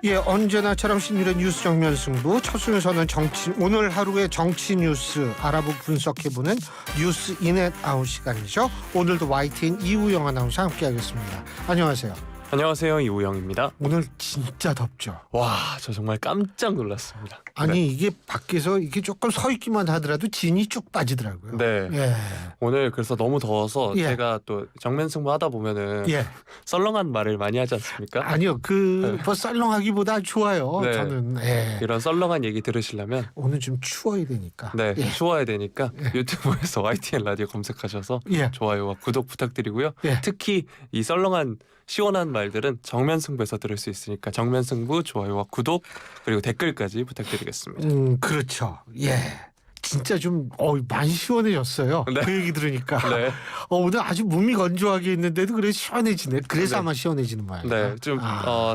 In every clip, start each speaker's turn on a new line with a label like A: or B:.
A: 예, 언제나처럼 신일의 뉴스 정면 승부. 첫 순서는 오늘 하루의 정치 뉴스 알아보고 분석해보는 뉴스 인앤아웃 시간이죠. 오늘도 YTN 이우영 아나운서 함께하겠습니다. 안녕하세요.
B: 안녕하세요, 이우영입니다.
A: 오늘 진짜 덥죠.
B: 와, 저 정말 깜짝 놀랐습니다.
A: 아니
B: 네.
A: 이게 밖에서 이게 조금 서 있기만 하더라도 진이 쭉 빠지더라고요.
B: 네.
A: 예.
B: 오늘 그래서 너무 더워서
A: 예.
B: 제가 또 정면승부 하다 보면은
A: 예.
B: 썰렁한 말을 많이 하지 않습니까?
A: 아니요, 뭐 썰렁하기보다 좋아요.
B: 네.
A: 저는. 예.
B: 이런 썰렁한 얘기 들으시려면
A: 오늘 좀 추워야 되니까.
B: 네,
A: 예.
B: 추워야 되니까 유튜브에서 YTN 라디오 검색하셔서
A: 예.
B: 좋아요와 구독 부탁드리고요.
A: 예.
B: 특히 이 썰렁한 시원한 말들은 정면승부에서 들을 수 있으니까 정면승부 좋아요와 구독 그리고 댓글까지 부탁드리겠습니다.
A: 그렇죠. 예. 진짜 좀 많이 시원해졌어요.
B: 네.
A: 그 얘기 들으니까.
B: 네,
A: 오늘 아주 몸이 건조하게 있는데도 그래 시원해지네. 그래서
B: 네.
A: 아마 시원해지는 모양이에요.
B: 네, 좀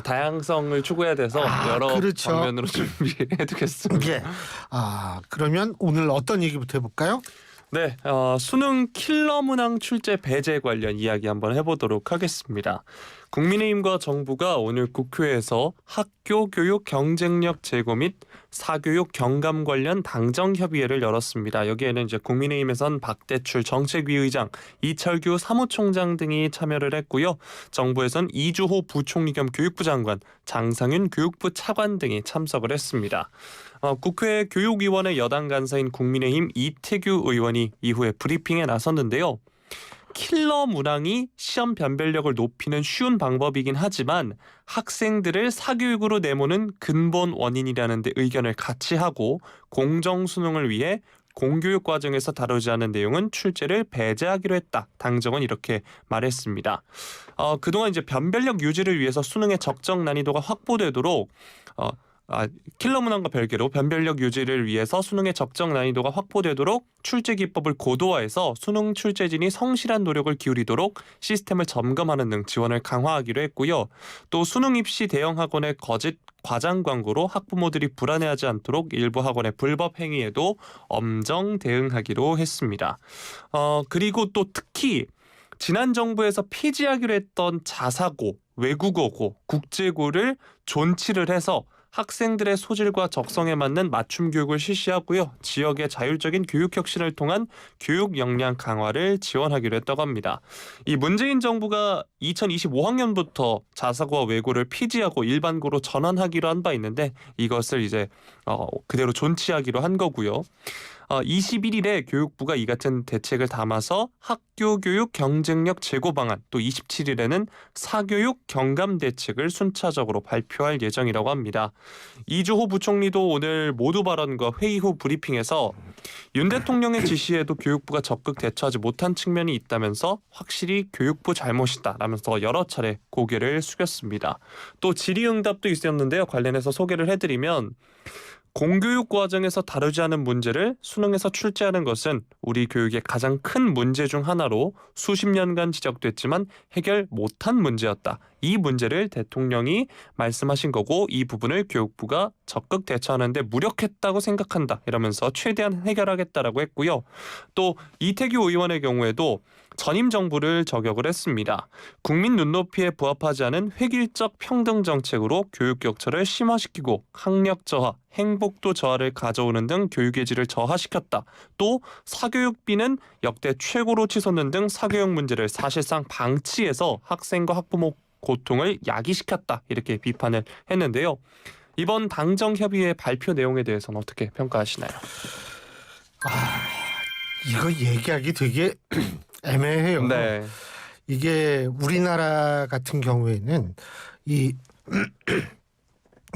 B: 다양성을 추구해야 돼서 여러
A: 그렇죠.
B: 방면으로 준비해두겠습니다.
A: 예. 그러면 오늘 어떤 얘기부터 해볼까요?
B: 네, 수능 킬러 문항 출제 배제 관련 이야기 한번 해보도록 하겠습니다. 국민의힘과 정부가 오늘 국회에서 학교 교육 경쟁력 제고 및 사교육 경감 관련 당정 협의회를 열었습니다. 여기에는 이제 국민의힘에선 박대출 정책위 의장, 이철규 사무총장 등이 참여를 했고요. 정부에선 이주호 부총리 겸 교육부 장관, 장상윤 교육부 차관 등이 참석을 했습니다. 국회 교육위원회 여당 간사인 국민의힘 이태규 의원이 이후에 브리핑에 나섰는데요. 킬러 문항이 시험 변별력을 높이는 쉬운 방법이긴 하지만 학생들을 사교육으로 내모는 근본 원인이라는 데 의견을 같이 하고 공정 수능을 위해 공교육 과정에서 다루지 않은 내용은 출제를 배제하기로 했다. 당정은 이렇게 말했습니다. 그동안 이제 변별력 유지를 위해서 수능의 적정 난이도가 확보되도록 킬러 문항과 별개로 변별력 유지를 위해서 수능의 적정 난이도가 확보되도록 출제 기법을 고도화해서 수능 출제진이 성실한 노력을 기울이도록 시스템을 점검하는 등 지원을 강화하기로 했고요. 또 수능 입시 대형 학원의 거짓 과장 광고로 학부모들이 불안해하지 않도록 일부 학원의 불법 행위에도 엄정 대응하기로 했습니다. 그리고 또 특히 지난 정부에서 폐지하기로 했던 자사고, 외국어고, 국제고를 존치를 해서 학생들의 소질과 적성에 맞는 맞춤 교육을 실시하고요. 지역의 자율적인 교육 혁신을 통한 교육 역량 강화를 지원하기로 했다고 합니다. 이 문재인 정부가 2025학년부터 자사고와 외고를 폐지하고 일반고로 전환하기로 한 바 있는데 이것을 이제 그대로 존치하기로 한 거고요. 21일에 교육부가 이 같은 대책을 담아서 학교 교육 경쟁력 제고 방안, 또 27일에는 사교육 경감 대책을 순차적으로 발표할 예정이라고 합니다. 이주호 부총리도 오늘 모두 발언과 회의 후 브리핑에서 윤 대통령의 지시에도 교육부가 적극 대처하지 못한 측면이 있다면서 확실히 교육부 잘못이다라면서 여러 차례 고개를 숙였습니다. 또 질의응답도 있었는데요. 관련해서 소개를 해드리면 공교육 과정에서 다루지 않은 문제를 수능에서 출제하는 것은 우리 교육의 가장 큰 문제 중 하나로 수십 년간 지적됐지만 해결 못한 문제였다. 이 문제를 대통령이 말씀하신 거고 이 부분을 교육부가 적극 대처하는 데 무력했다고 생각한다. 이러면서 최대한 해결하겠다라고 했고요. 또 이태규 의원의 경우에도 전임 정부를 저격을 했습니다. 국민 눈높이에 부합하지 않은 획일적 평등 정책으로 교육 격차를 심화시키고 학력 저하, 행복도 저하를 가져오는 등 교육의 질을 저하시켰다. 또 사교육비는 역대 최고로 치솟는 등 사교육 문제를 사실상 방치해서 학생과 학부모 고통을 야기시켰다. 이렇게 비판을 했는데요. 이번 당정협의회 발표 내용에 대해서는 어떻게 평가하시나요?
A: 이거 얘기하기 되게 애매해요.
B: 네.
A: 이게 우리나라 같은 경우에는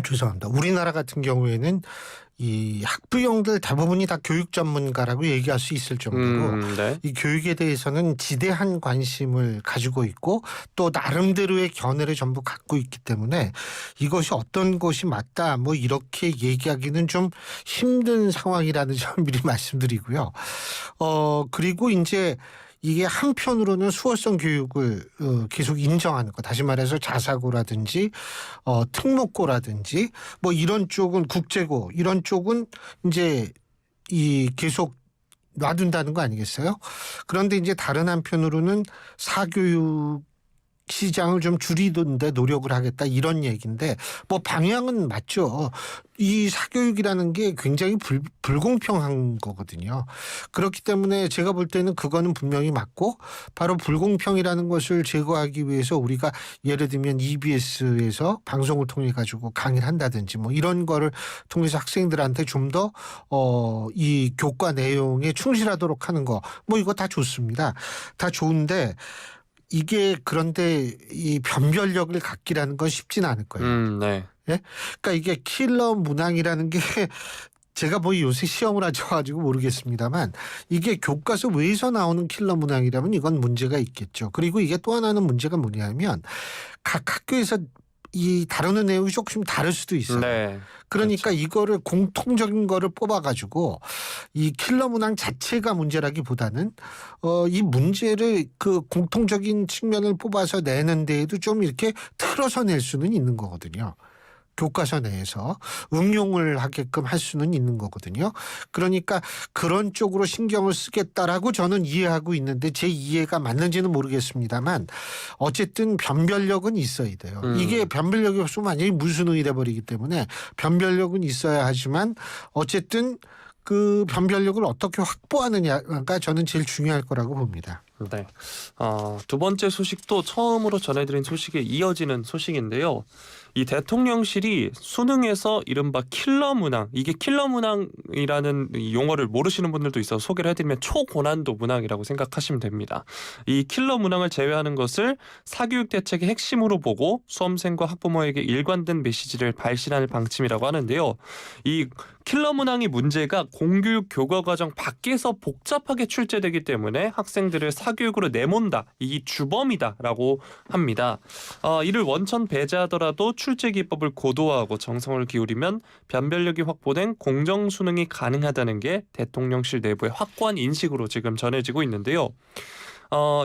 A: 죄송합니다. 우리나라 같은 경우에는 이 학부형들 대부분이 다 교육 전문가라고 얘기할 수 있을 정도로
B: 네.
A: 이 교육에 대해서는 지대한 관심을 가지고 있고 또 나름대로의 견해를 전부 갖고 있기 때문에 이것이 어떤 것이 맞다 뭐 이렇게 얘기하기는 좀 힘든 상황이라는 점 미리 말씀드리고요. 그리고 이제 이게 한편으로는 수월성 교육을 계속 인정하는 것, 다시 말해서 자사고라든지 특목고라든지 뭐 이런 쪽은 국제고 이런 쪽은 이제 이 계속 놔둔다는 거 아니겠어요? 그런데 이제 다른 한편으로는 사교육 시장을 좀 줄이던데 노력을 하겠다 이런 얘기인데 뭐 방향은 맞죠. 이 사교육이라는 게 굉장히 불공평한 거거든요. 그렇기 때문에 제가 볼 때는 그거는 분명히 맞고 바로 불공평이라는 것을 제거하기 위해서 우리가 예를 들면 EBS에서 방송을 통해 가지고 강의를 한다든지 뭐 이런 거를 통해서 학생들한테 좀 더 이 교과 내용에 충실하도록 하는 거 뭐 이거 다 좋습니다. 다 좋은데 이게 그런데 이 변별력을 갖기라는 건 쉽지는 않을 거예요.
B: 네.
A: 예? 그러니까 이게 킬러 문항이라는 게 제가 뭐 요새 시험을 안 쳐가지고 모르겠습니다만 이게 교과서 외에서 나오는 킬러 문항이라면 이건 문제가 있겠죠. 그리고 이게 또 하나는 문제가 뭐냐면 각 학교에서 이 다루는 내용이 조금 다를 수도 있어요.
B: 네.
A: 그러니까
B: 그렇죠.
A: 이거를 공통적인 거를 뽑아가지고 이 킬러 문항 자체가 문제라기보다는 이 문제를 그 공통적인 측면을 뽑아서 내는 데에도 좀 이렇게 틀어서 낼 수는 있는 거거든요. 교과서 내에서 응용을 하게끔 할 수는 있는 거거든요. 그러니까 그런 쪽으로 신경을 쓰겠다라고 저는 이해하고 있는데 제 이해가 맞는지는 모르겠습니다만 어쨌든 변별력은 있어야 돼요. 이게 변별력이 없으면 완전히 무순응이 돼버리기 때문에 변별력은 있어야 하지만 어쨌든 그 변별력을 어떻게 확보하느냐가 저는 제일 중요할 거라고 봅니다.
B: 네. 두 번째 소식도 처음으로 전해드린 소식에 이어지는 소식인데요. 이 대통령실이 수능에서 이른바 킬러 문항, 이게 킬러 문항이라는 이 용어를 모르시는 분들도 있어서 소개를 해드리면 초고난도 문항이라고 생각하시면 됩니다. 이 킬러 문항을 제외하는 것을 사교육 대책의 핵심으로 보고 수험생과 학부모에게 일관된 메시지를 발신할 방침이라고 하는데요. 이 킬러 문항이 문제가 공교육 교과과정 밖에서 복잡하게 출제되기 때문에 학생들을 사교육으로 내몬다. 이 주범이다라고 합니다. 이를 원천 배제하더라도 출제 기법을 고도화하고 정성을 기울이면 변별력이 확보된 공정 수능이 가능하다는 게 대통령실 내부의 확고한 인식으로 지금 전해지고 있는데요.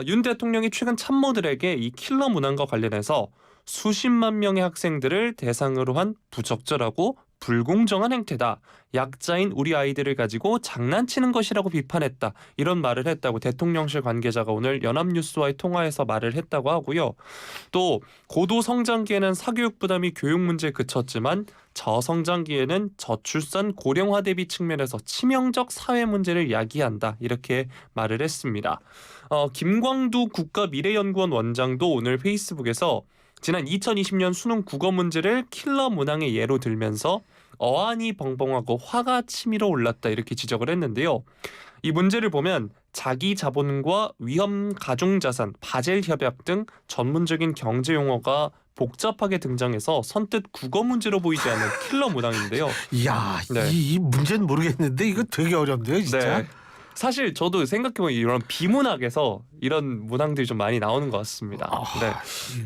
B: 윤 대통령이 최근 참모들에게 이 킬러 문항과 관련해서 수십만 명의 학생들을 대상으로 한 부적절하고 불공정한 행태다. 약자인 우리 아이들을 가지고 장난치는 것이라고 비판했다. 이런 말을 했다고 대통령실 관계자가 오늘 연합뉴스와의 통화에서 말을 했다고 하고요. 또 고도 성장기에는 사교육 부담이 교육 문제에 그쳤지만 저성장기에는 저출산 고령화 대비 측면에서 치명적 사회 문제를 야기한다. 이렇게 말을 했습니다. 김광두 국가미래연구원 원장도 오늘 페이스북에서 지난 2020년 수능 국어 문제를 킬러 문항의 예로 들면서 어안이 벙벙하고 화가 치밀어 올랐다 이렇게 지적을 했는데요. 이 문제를 보면 자기 자본과 위험 가중자산, 바젤 협약 등 전문적인 경제 용어가 복잡하게 등장해서 선뜻 국어 문제로 보이지 않는 킬러 문항인데요.
A: 이야,
B: 네.
A: 이 문제는 모르겠는데 이거 되게 어렵네요, 진짜.
B: 네. 사실 저도 생각해보면 이런 비문학에서 이런 문항들이 좀 많이 나오는 것 같습니다. 네.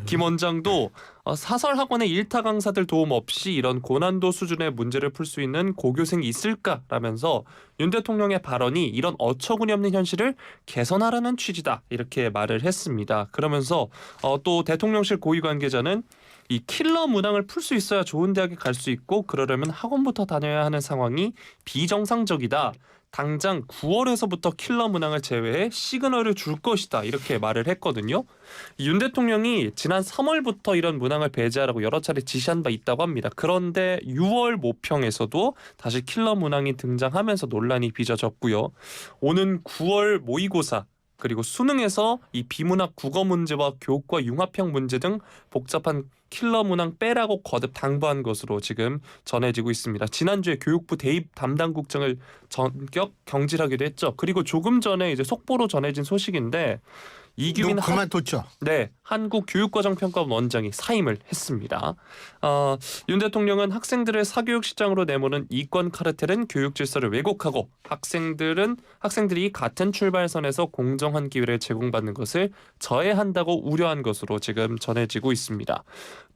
B: 김 원장도 사설 학원의 일타 강사들 도움 없이 이런 고난도 수준의 문제를 풀 수 있는 고교생이 있을까라면서 윤 대통령의 발언이 이런 어처구니없는 현실을 개선하라는 취지다 이렇게 말을 했습니다. 그러면서 또 대통령실 고위 관계자는 이 킬러 문항을 풀 수 있어야 좋은 대학에 갈 수 있고 그러려면 학원부터 다녀야 하는 상황이 비정상적이다. 당장 9월에서부터 킬러 문항을 제외해 시그널을 줄 것이다 이렇게 말을 했거든요. 윤 대통령이 지난 3월부터 이런 문항을 배제하라고 여러 차례 지시한 바 있다고 합니다. 그런데 6월 모평에서도 다시 킬러 문항이 등장하면서 논란이 빚어졌고요. 오는 9월 모의고사 그리고 수능에서 이 비문학 국어 문제와 교과 융합형 문제 등 복잡한 킬러 문항 빼라고 거듭 당부한 것으로 지금 전해지고 있습니다. 지난주에 교육부 대입 담당국장을 전격 경질하기도 했죠. 그리고 조금 전에 이제 속보로 전해진 소식인데 이규민
A: 그만뒀죠.
B: 네, 한국교육과정평가원 원장이 사임을 했습니다. 윤 대통령은 학생들을 사교육 시장으로 내모는 이권 카르텔은 교육 질서를 왜곡하고 학생들이 같은 출발선에서 공정한 기회를 제공받는 것을 저해한다고 우려한 것으로 지금 전해지고 있습니다.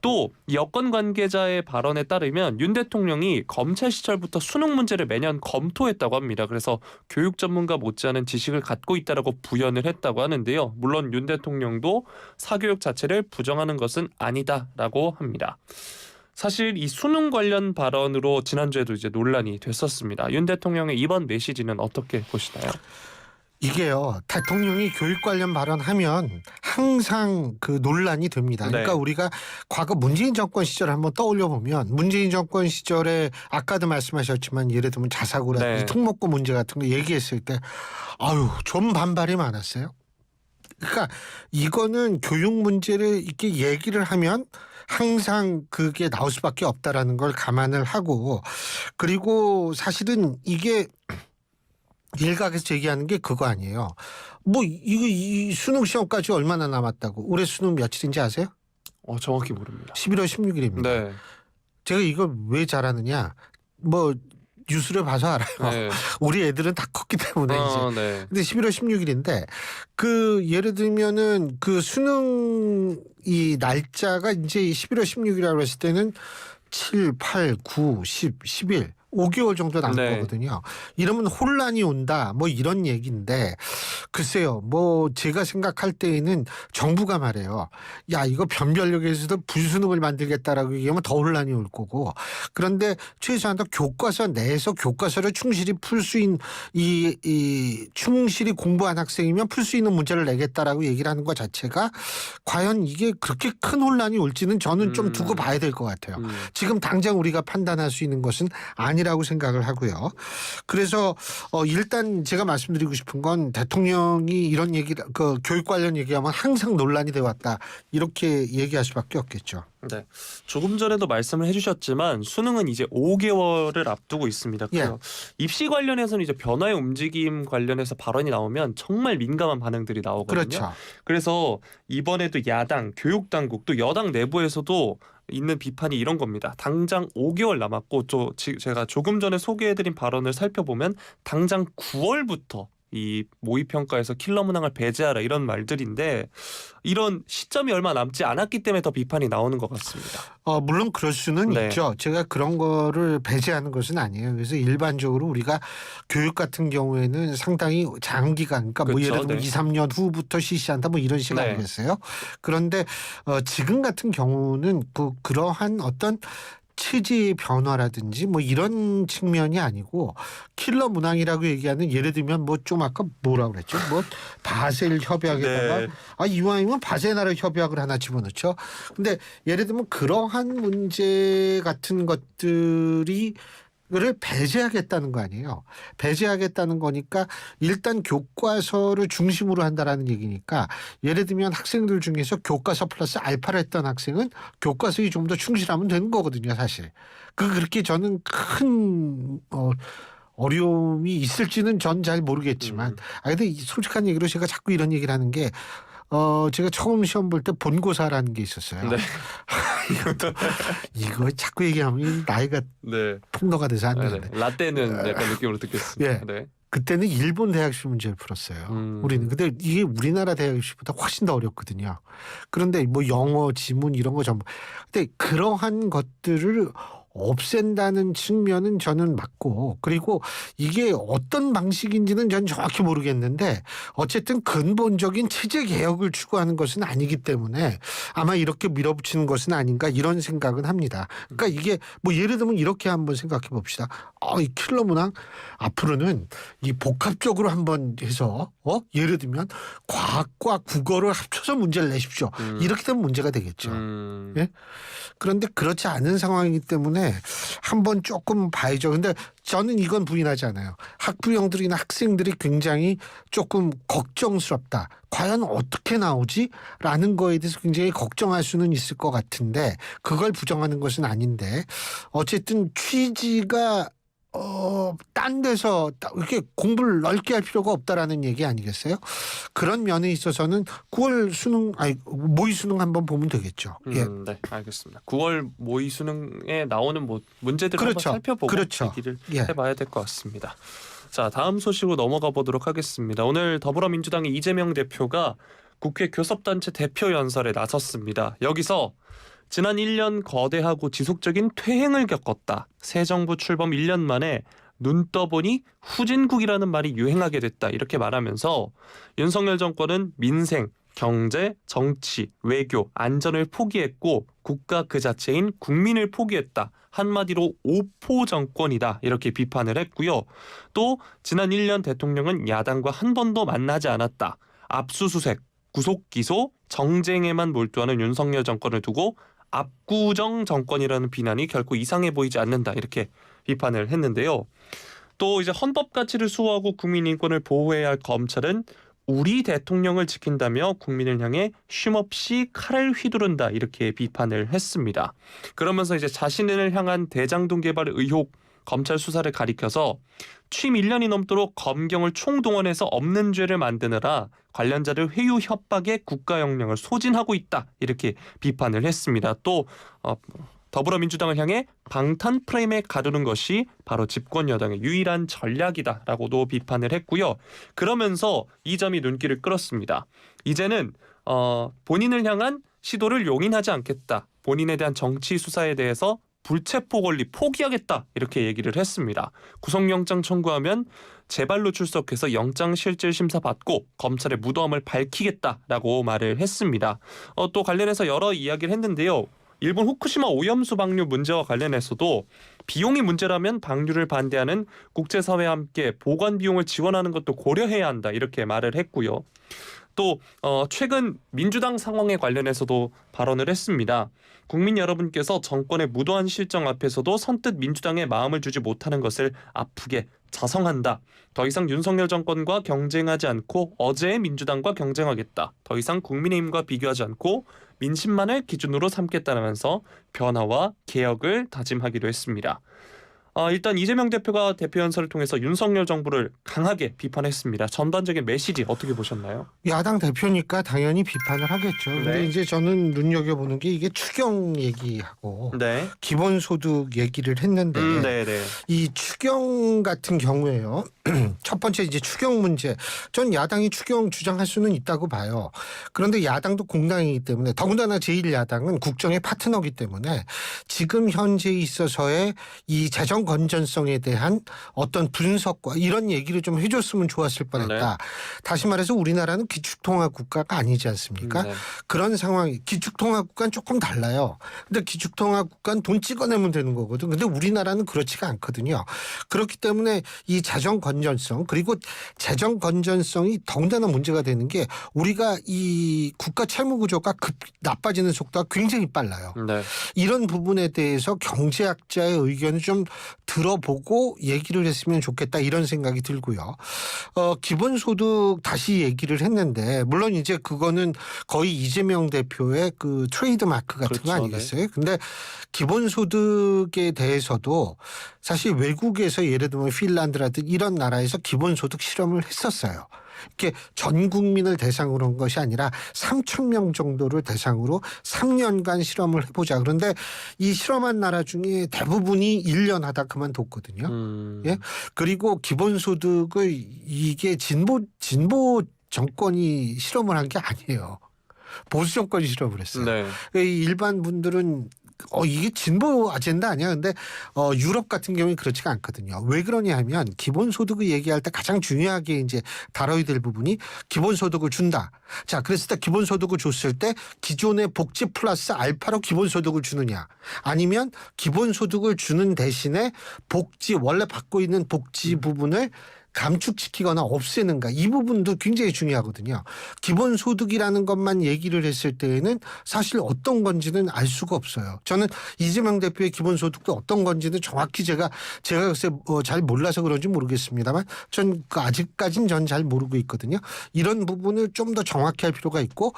B: 또 여권 관계자의 발언에 따르면 윤 대통령이 검찰 시절부터 수능 문제를 매년 검토했다고 합니다. 그래서 교육 전문가 못지않은 지식을 갖고 있다라고 부연을 했다고 하는데요. 물론 윤 대통령도 사교육 자체를 부정하는 것은 아니다라고 합니다. 사실 이 수능 관련 발언으로 지난주에도 이제 논란이 됐었습니다. 윤 대통령의 이번 메시지는 어떻게 보시나요?
A: 이게요, 대통령이 교육 관련 발언하면 항상 그 논란이 됩니다. 그러니까
B: 네.
A: 우리가 과거 문재인 정권 시절을 한번 떠올려 보면 문재인 정권 시절에 아까도 말씀하셨지만 예를 들면 자사고라든지
B: 네.
A: 특목고 문제 같은 거 얘기했을 때 아유 좀 반발이 많았어요. 그러니까 이거는 교육 문제를 이렇게 얘기를 하면 항상 그게 나올 수밖에 없다라는 걸 감안을 하고 그리고 사실은 이게 일각에서 얘기하는 게 그거 아니에요. 뭐 이 수능 시험까지 얼마나 남았다고. 올해 수능 며칠인지 아세요?
B: 정확히 모릅니다.
A: 11월 16일입니다.
B: 네.
A: 제가 이걸 왜 잘하느냐. 뭐 뉴스를 봐서 알아요.
B: 네.
A: 우리 애들은 다 컸기 때문에 이제.
B: 네.
A: 근데 11월 16일인데 그 예를 들면은 그 수능 이 날짜가 이제 11월 16일이라고 했을 때는 7, 8, 9, 10, 11 5개월 정도 남은
B: 네.
A: 거거든요. 이러면 혼란이 온다 뭐 이런 얘기인데 글쎄요. 뭐 제가 생각할 때에는 정부가 말해요. 야 이거 변별력에서도 불수능을 만들겠다라고 얘기하면 더 혼란이 올 거고 그런데 최소한도 교과서 내에서 교과서를 충실히 풀 수 있는 이 충실히 공부한 학생이면 풀 수 있는 문제를 내겠다라고 얘기를 하는 것 자체가 과연 이게 그렇게 큰 혼란이 올지는 저는 좀 두고 봐야 될 것 같아요. 지금 당장 우리가 판단할 수 있는 것은 아니라고 생각을 하고요. 그래서 일단 제가 말씀드리고 싶은 건 대통령이 이런 얘기를 그 교육 관련 얘기하면 항상 논란이 돼 왔다 이렇게 얘기할 수밖에 없겠죠.
B: 네. 조금 전에도 말씀을 해주셨지만 수능은 이제 5개월을 앞두고 있습니다. 그래서 입시 관련해서는 이제 변화의 움직임 관련해서 발언이 나오면 정말 민감한 반응들이 나오거든요.
A: 그렇죠.
B: 그래서 이번에도 야당, 교육당국 또 여당 내부에서도 있는 비판이 이런 겁니다. 당장 5개월 남았고 제가 조금 전에 소개해드린 발언을 살펴보면 당장 9월부터 이 모의평가에서 킬러 문항을 배제하라 이런 말들인데 이런 시점이 얼마 남지 않았기 때문에 더 비판이 나오는 것 같습니다.
A: 물론 그럴 수는
B: 네.
A: 있죠. 제가 그런 거를 배제하는 것은 아니에요. 그래서 일반적으로 우리가 교육 같은 경우에는 상당히 장기간 그러니까 뭐
B: 그렇죠.
A: 예를 들면
B: 네.
A: 2, 3년 후부터 실시한다 뭐 이런 식
B: 네.
A: 아니겠어요? 그런데 지금 같은 경우는 그러한 어떤 체제의 변화라든지 뭐 이런 측면이 아니고 킬러 문항이라고 얘기하는 예를 들면 뭐 좀 아까 뭐라고 그랬죠? 뭐 바셀 협약에다가
B: 네.
A: 이왕이면 바세나라 협약을 하나 집어넣죠. 근데 예를 들면 그러한 문제 같은 것들이 를 배제하겠다는 거 아니에요. 배제하겠다는 거니까 일단 교과서를 중심으로 한다라는 얘기니까 예를 들면 학생들 중에서 교과서 플러스 알파를 했던 학생은 교과서에 좀 더 충실하면 되는 거거든요. 사실. 그렇게 저는 큰 어려움이 있을지는 전 잘 모르겠지만 근데 솔직한 얘기로 제가 자꾸 이런 얘기를 하는 게 제가 처음 시험 볼 때 본고사라는 게 있었어요.
B: 네.
A: 이거 자꾸 얘기하면 나이가
B: 네.
A: 폭로가 돼서 안
B: 네.
A: 되는데.
B: 라떼는 약간 느낌으로 듣겠습니다.
A: 예.
B: 네.
A: 그때는 일본 대학시 문제를 풀었어요. 우리는. 근데 이게 우리나라 대학시보다 훨씬 더 어렵거든요. 그런데 뭐 영어, 지문 이런 거 전부. 근데 그러한 것들을 없앤다는 측면은 저는 맞고 그리고 이게 어떤 방식인지는 전 정확히 모르겠는데 어쨌든 근본적인 체제 개혁을 추구하는 것은 아니기 때문에 아마 이렇게 밀어붙이는 것은 아닌가 이런 생각은 합니다. 그러니까 이게 뭐 예를 들면 이렇게 한번 생각해 봅시다. 이 킬러 문항 앞으로는 이 복합적으로 한번 해서 예를 들면 과학과 국어를 합쳐서 문제를 내십시오. 이렇게 되면 문제가 되겠죠. 예? 그런데 그렇지 않은 상황이기 때문에 한번 조금 봐야죠. 근데 저는 이건 부인하지 않아요. 학부형들이나 학생들이 굉장히 조금 걱정스럽다. 과연 어떻게 나오지? 라는 거에 대해서 굉장히 걱정할 수는 있을 것 같은데 그걸 부정하는 것은 아닌데 어쨌든 취지가 딴 데서 이렇게 공부를 넓게 할 필요가 없다라는 얘기 아니겠어요? 그런 면에 있어서는 9월 수능 모의 수능 한번 보면 되겠죠. 예.
B: 네, 알겠습니다. 9월 모의 수능에 나오는 문제들을
A: 그렇죠.
B: 한번 살펴보고
A: 그렇죠.
B: 얘기를
A: 예.
B: 해봐야 될 것 같습니다. 자, 다음 소식으로 넘어가 보도록 하겠습니다. 오늘 더불어민주당의 이재명 대표가 국회 교섭단체 대표 연설에 나섰습니다. 여기서 지난 1년 거대하고 지속적인 퇴행을 겪었다. 새 정부 출범 1년 만에 눈 떠보니 후진국이라는 말이 유행하게 됐다. 이렇게 말하면서 윤석열 정권은 민생, 경제, 정치, 외교, 안전을 포기했고 국가 그 자체인 국민을 포기했다. 한마디로 오포 정권이다 이렇게 비판을 했고요. 또 지난 1년 대통령은 야당과 한 번도 만나지 않았다. 압수수색, 구속기소, 정쟁에만 몰두하는 윤석열 정권을 두고 압구정 정권이라는 비난이 결코 이상해 보이지 않는다 이렇게 비판을 했는데요. 또 이제 헌법 가치를 수호하고 국민 인권을 보호해야 할 검찰은 우리 대통령을 지킨다며 국민을 향해 쉼없이 칼을 휘두른다 이렇게 비판을 했습니다. 그러면서 이제 자신을 향한 대장동 개발 의혹 검찰 수사를 가리켜서 취임 1년이 넘도록 검경을 총동원해서 없는 죄를 만드느라 관련자를 회유 협박에 국가 역량을 소진하고 있다 이렇게 비판을 했습니다. 또 더불어민주당을 향해 방탄 프레임에 가두는 것이 바로 집권 여당의 유일한 전략이다라고도 비판을 했고요. 그러면서 이 점이 눈길을 끌었습니다. 이제는 본인을 향한 시도를 용인하지 않겠다. 본인에 대한 정치 수사에 대해서 불체포 권리 포기하겠다 이렇게 얘기를 했습니다. 구속영장 청구하면 제발로 출석해서 영장실질심사 받고 검찰의 무도함을 밝히겠다라고 말을 했습니다. 또 관련해서 여러 이야기를 했는데요. 일본 후쿠시마 오염수 방류 문제와 관련해서도 비용이 문제라면 방류를 반대하는 국제사회와 함께 보관 비용을 지원하는 것도 고려해야 한다 이렇게 말을 했고요. 또 최근 민주당 상황에 관련해서도 발언을 했습니다. 국민 여러분께서 정권의 무도한 실정 앞에서도 선뜻 민주당에 마음을 주지 못하는 것을 아프게 자성한다. 더 이상 윤석열 정권과 경쟁하지 않고 어제의 민주당과 경쟁하겠다. 더 이상 국민의힘과 비교하지 않고 민심만을 기준으로 삼겠다면서 변화와 개혁을 다짐하기도 했습니다. 일단 이재명 대표가 대표 연설을 통해서 윤석열 정부를 강하게 비판했습니다. 전반적인 메시지 어떻게 보셨나요?
A: 야당 대표니까 당연히 비판을 하겠죠. 근데
B: 네.
A: 이제 저는 눈여겨보는 게 이게 추경 얘기하고
B: 네.
A: 기본소득 얘기를 했는데
B: 네네.
A: 이 추경 같은 경우에요. 첫 번째 이제 추경 문제. 전 야당이 추경 주장할 수는 있다고 봐요. 그런데 야당도 공당이기 때문에 더군다나 제1야당은 국정의 파트너이기 때문에 지금 현재에 있어서의 이 재정 건전성에 대한 어떤 분석과 이런 얘기를 좀 해줬으면 좋았을 뻔했다. 다시 말해서 우리나라는 기축통화 국가가 아니지 않습니까?
B: 네.
A: 그런 상황이 기축통화 국가는 조금 달라요. 근데 기축통화 국가는 돈 찍어내면 되는 거거든. 근데 우리나라는 그렇지가 않거든요. 그렇기 때문에 이 재정 건전성 그리고 재정 건전성이 더군다나 문제가 되는 게 우리가 이 국가 채무 구조가 나빠지는 속도가 굉장히 빨라요.
B: 네.
A: 이런 부분에 대해서 경제학자의 의견을 좀 들어보고 얘기를 했으면 좋겠다 이런 생각이 들고요. 기본소득 다시 얘기를 했는데 물론 이제 그거는 거의 이재명 대표의 그 트레이드 마크 같은
B: 그렇죠,
A: 거 아니겠어요? 근데 기본소득에 대해서도 사실 외국에서 예를 들면 핀란드라든지 이런 나라에서 기본소득 실험을 했었어요. 이렇게 전 국민을 대상으로 한 것이 아니라 3,000명 정도를 대상으로 3년간 실험을 해보자. 그런데 이 실험한 나라 중에 대부분이 1년 하다 그만뒀거든요. 예? 그리고 기본소득을 이게 진보 정권이 실험을 한 게 아니에요. 보수 정권이 실험을 했어요.
B: 네.
A: 일반 분들은 이게 진보 아젠다 아니야? 근데 유럽 같은 경우는 그렇지가 않거든요. 왜 그러냐 하면 기본소득을 얘기할 때 가장 중요하게 이제 다뤄야 될 부분이 기본소득을 준다. 자, 그랬을 때 기본소득을 줬을 때 기존의 복지 플러스 알파로 기본소득을 주느냐 아니면 기본소득을 주는 대신에 복지 원래 받고 있는 복지 부분을 감축시키거나 없애는가 이 부분도 굉장히 중요하거든요. 기본소득이라는 것만 얘기를 했을 때에는 사실 어떤 건지는 알 수가 없어요. 저는 이재명 대표의 기본소득도 어떤 건지는 정확히 제가 글쎄 잘 몰라서 그런지 모르겠습니다만 전 아직까지는 전 잘 모르고 있거든요. 이런 부분을 좀 더 정확히 할 필요가 있고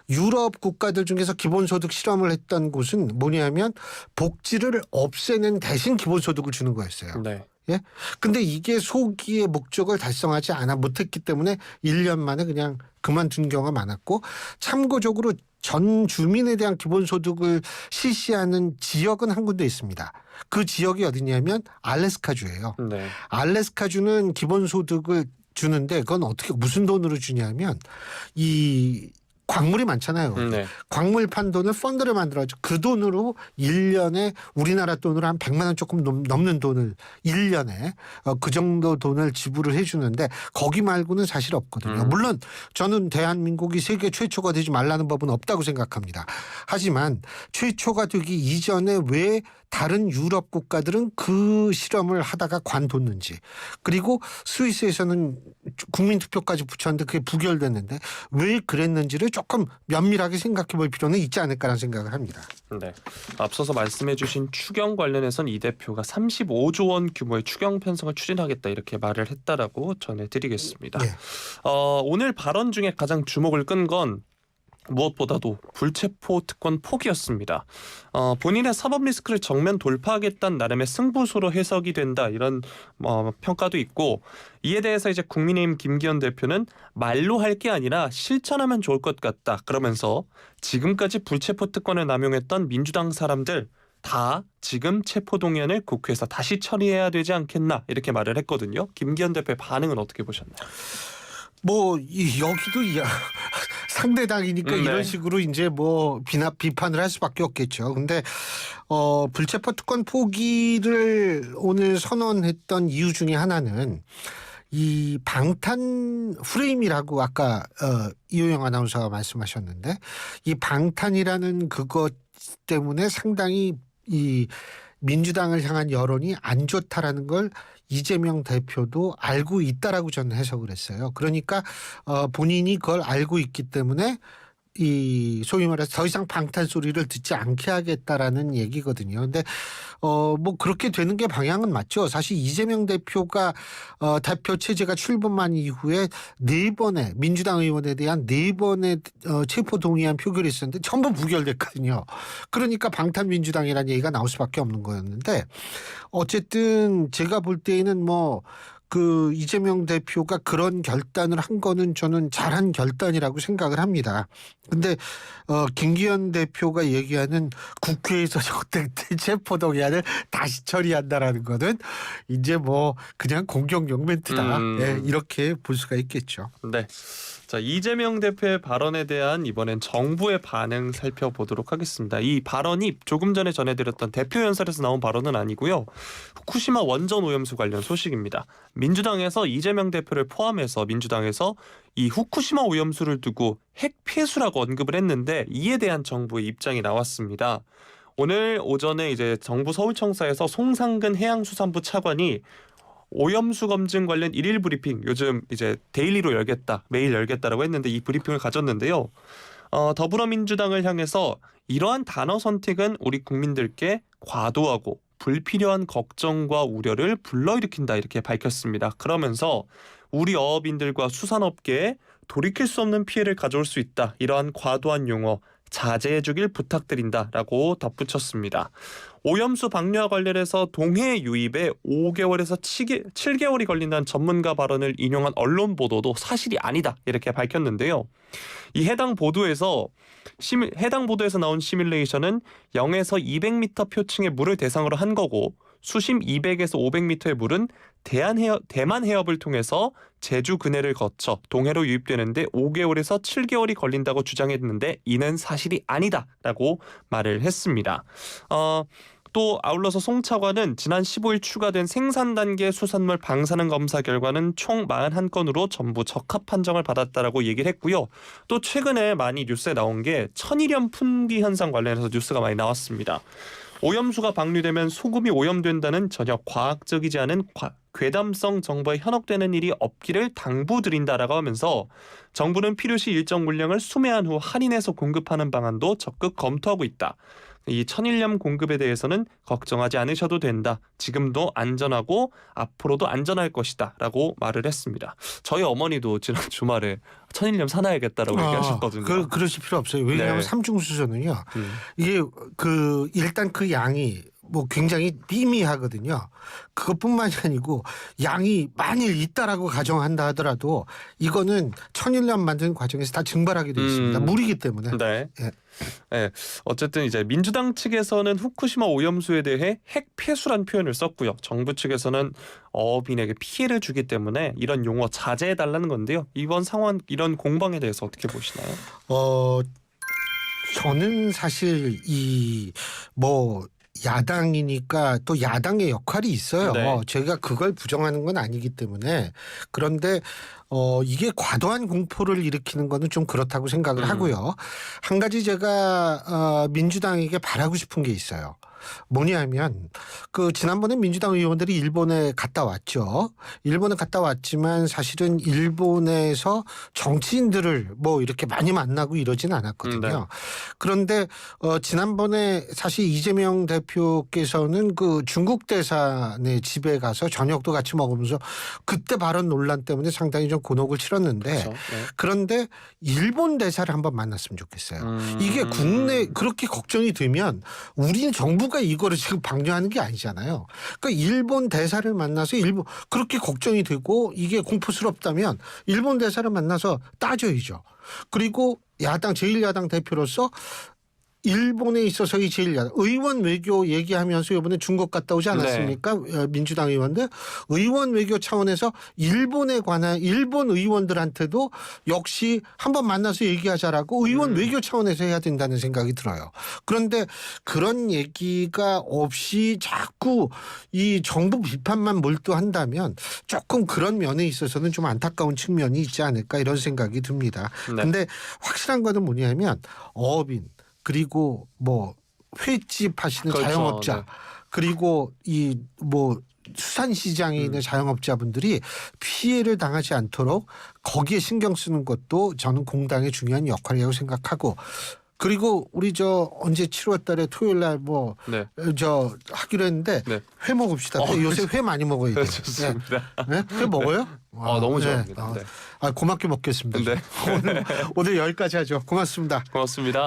A: 유럽 국가들 중에서 기본소득 실험을 했던 곳은 뭐냐면 복지를 없애는 대신 기본소득을 주는 거였어요.
B: 네.
A: 예. 근데 이게 소기의 목적을 달성하지 못했기 때문에 1년 만에 그냥 그만둔 경우가 많았고 참고적으로 전 주민에 대한 기본소득을 실시하는 지역은 한 군데 있습니다. 그 지역이 어디냐면 알래스카주예요.
B: 네.
A: 알래스카주는 기본소득을 주는데 그건 어떻게 무슨 돈으로 주냐면 이 광물이 많잖아요.
B: 네.
A: 광물 판 돈을 펀드를 만들어서 그 돈으로 1년에 우리나라 돈으로 한 100만 원 조금 넘는 돈을 1년에 그 정도 돈을 지불을 해주는데 거기 말고는 사실 없거든요. 물론 저는 대한민국이 세계 최초가 되지 말라는 법은 없다고 생각합니다. 하지만 최초가 되기 이전에 왜 다른 유럽 국가들은 그 실험을 하다가 관뒀는지, 그리고 스위스에서는 국민투표까지 붙였는데 그게 부결됐는데 왜 그랬는지를 조금 면밀하게 생각해 볼 필요는 있지 않을까라는 생각을 합니다.
B: 네. 앞서서 말씀해주신 추경 관련해선 이 대표가 35조 원 규모의 추경 편성을 추진하겠다 이렇게 말을 했다라고 전해드리겠습니다.
A: 네.
B: 오늘 발언 중에 가장 주목을 끈 건 무엇보다도 불체포 특권 포기였습니다. 본인의 사법 리스크를 정면 돌파하겠다는 나름의 승부수로 해석이 된다 이런 평가도 있고, 이에 대해서 이제 국민의힘 김기현 대표는 말로 할 게 아니라 실천하면 좋을 것 같다 그러면서 지금까지 불체포 특권을 남용했던 민주당 사람들 다 지금 체포동의안을 국회에서 다시 처리해야 되지 않겠나 이렇게 말을 했거든요. 김기현 대표의 반응은 어떻게 보셨나요?
A: 여기도 상대당이니까
B: 네.
A: 이런 식으로 이제 비판을 할 수밖에 없겠죠. 근데 불체포 특권 포기를 오늘 선언했던 이유 중에 하나는 이 방탄 프레임이라고 아까 이호영 아나운서가 말씀하셨는데, 이 방탄이라는 그것 때문에 상당히 이 민주당을 향한 여론이 안 좋다라는 걸 이재명 대표도 알고 있다라고 저는 해석을 했어요. 그러니까 본인이 그걸 알고 있기 때문에 이 소위 말해서 더 이상 방탄 소리를 듣지 않게 하겠다라는 얘기거든요. 근데 그렇게 되는 게 방향은 맞죠. 사실 이재명 대표가 대표 체제가 출범한 이후에 4번의 민주당 의원에 대한 4번의 체포 동의안 표결이 있었는데 전부 부결됐거든요. 그러니까 방탄민주당이라는 얘기가 나올 수밖에 없는 거였는데, 어쨌든 제가 볼 때에는 그 이재명 대표가 그런 결단을 한 거는 저는 잘한 결단이라고 생각을 합니다. 근데 김기현 대표가 얘기하는 국회에서 체포동의안을 다시 처리한다라는 거는 이제 그냥 공격용 멘트다. 네, 이렇게 볼 수가 있겠죠.
B: 네. 자, 이재명 대표의 발언에 대한 이번엔 정부의 반응 살펴보도록 하겠습니다. 이 발언이 조금 전에 전해드렸던 대표 연설에서 나온 발언은 아니고요. 후쿠시마 원전 오염수 관련 소식입니다. 민주당에서 이재명 대표를 포함해서 민주당에서 이 후쿠시마 오염수를 두고 핵 폐수라고 언급을 했는데, 이에 대한 정부의 입장이 나왔습니다. 오늘 오전에 이제 정부 서울청사에서 송상근 해양수산부 차관이 오염수 검증 관련 일일 브리핑, 요즘 이제 데일리로 열겠다, 매일 열겠다라고 했는데 이 브리핑을 가졌는데요. 더불어민주당을 향해서 이러한 단어 선택은 우리 국민들께 과도하고 불필요한 걱정과 우려를 불러일으킨다 이렇게 밝혔습니다. 그러면서 우리 어업인들과 수산업계에 돌이킬 수 없는 피해를 가져올 수 있다. 이러한 과도한 용어 자제해 주길 부탁드린다라고 덧붙였습니다. 오염수 방류와 관련해서 동해 유입에 5개월에서 7개월이 걸린다는 전문가 발언을 인용한 언론 보도도 사실이 아니다 이렇게 밝혔는데요. 이 해당 보도에서 나온 시뮬레이션은 0에서 200m 표층의 물을 대상으로 한 거고, 수심 200에서 500m의 물은 대만 해협을 통해서 제주 근해를 거쳐 동해로 유입되는데 5개월에서 7개월이 걸린다고 주장했는데 이는 사실이 아니다라고 말을 했습니다. 또 아울러서 송 차관은 지난 15일 추가된 생산 단계 수산물 방사능 검사 결과는 총 41건으로 전부 적합 판정을 받았다라고 얘기를 했고요. 또 최근에 많이 뉴스에 나온 게 천일염 품귀 현상 관련해서 뉴스가 많이 나왔습니다. 오염수가 방류되면 소금이 오염된다는 전혀 과학적이지 않은 괴담성 정보에 현혹되는 일이 없기를 당부드린다라고 하면서 정부는 필요시 일정 물량을 수매한 후 할인해서 공급하는 방안도 적극 검토하고 있다. 이 천일염 공급에 대해서는 걱정하지 않으셔도 된다. 지금도 안전하고 앞으로도 안전할 것이다 라고 말을 했습니다. 저희 어머니도 지난 주말에 천일염 사놔야겠다라고 얘기하셨거든요.
A: 그러실 필요 없어요. 왜냐하면
B: 네.
A: 삼중수소는요. 이게 일단 그 양이 굉장히 미미하거든요. 그것뿐만이 아니고 양이 만일 있다라고 가정한다 하더라도 이거는 천일염 만드는 과정에서 다 증발하게 돼 있습니다. 물이기 때문에.
B: 네.
A: 예.
B: 네. 어쨌든 이제 민주당 측에서는 후쿠시마 오염수에 대해 핵 폐수란 표현을 썼고요. 정부 측에서는 어업인에게 피해를 주기 때문에 이런 용어 자제해 달라는 건데요. 이번 상황, 이런 공방에 대해서 어떻게 보시나요?
A: 저는 사실 야당이니까 또 야당의 역할이 있어요.
B: 네.
A: 제가 그걸 부정하는 건 아니기 때문에. 그런데 이게 과도한 공포를 일으키는 거는 좀 그렇다고 생각을 하고요. 한 가지 제가 민주당에게 바라고 싶은 게 있어요. 뭐냐면 그 지난번에 민주당 의원들이 일본에 갔다 왔죠. 일본에 갔다 왔지만 사실은 일본에서 정치인들을 뭐 이렇게 많이 만나고 이러진 않았거든요.
B: 네.
A: 그런데 지난번에 사실 이재명 대표께서는 그 중국 대사의 집에 가서 저녁도 같이 먹으면서 그때 발언 논란 때문에 상당히 좀 곤혹을 치렀는데
B: 그렇죠. 네.
A: 그런데 일본 대사를 한번 만났으면 좋겠어요. 이게 국내 그렇게 걱정이 되면 우리 정부가 이거를 지금 방조하는 게 아니잖아요. 그러니까 일본 대사를 만나서 일본 그렇게 걱정이 되고 이게 공포스럽다면 일본 대사를 만나서 따져야죠. 그리고 야당 제1야당 대표로서 일본에 있어서의 제1야당 의원 외교 얘기하면서 이번에 중국 갔다 오지 않았습니까? 민주당 의원들 의원 외교 차원에서 일본에 관한 일본 의원들한테도 역시 한번 만나서 얘기하자라고 의원 외교 차원에서 해야 된다는 생각이 들어요. 그런데 그런 얘기가 없이 자꾸 이 정부 비판만 몰두한다면 조금 그런 면에 있어서는 좀 안타까운 측면이 있지 않을까 이런 생각이 듭니다.
B: 네.
A: 근데 확실한 거는 뭐냐면 어업인 그리고 뭐 횟집 하시는
B: 그렇죠.
A: 자영업자
B: 네.
A: 그리고 이 뭐 수산시장에 있는 자영업자분들이 피해를 당하지 않도록 거기에 신경 쓰는 것도 저는 공당의 중요한 역할이라고 생각하고 그리고 우리 저 언제 7월 달에 토요일 날 뭐
B: 네.
A: 저 하기로 했는데
B: 네.
A: 회 먹읍시다. 요새 회 많이 먹어야 돼요.
B: 좋습니다.
A: 네? 회 먹어요?
B: 너무
A: 네.
B: 좋아합니다. 네.
A: 고맙게 먹겠습니다.
B: 네.
A: 오늘 여기까지 하죠. 고맙습니다.
B: 고맙습니다.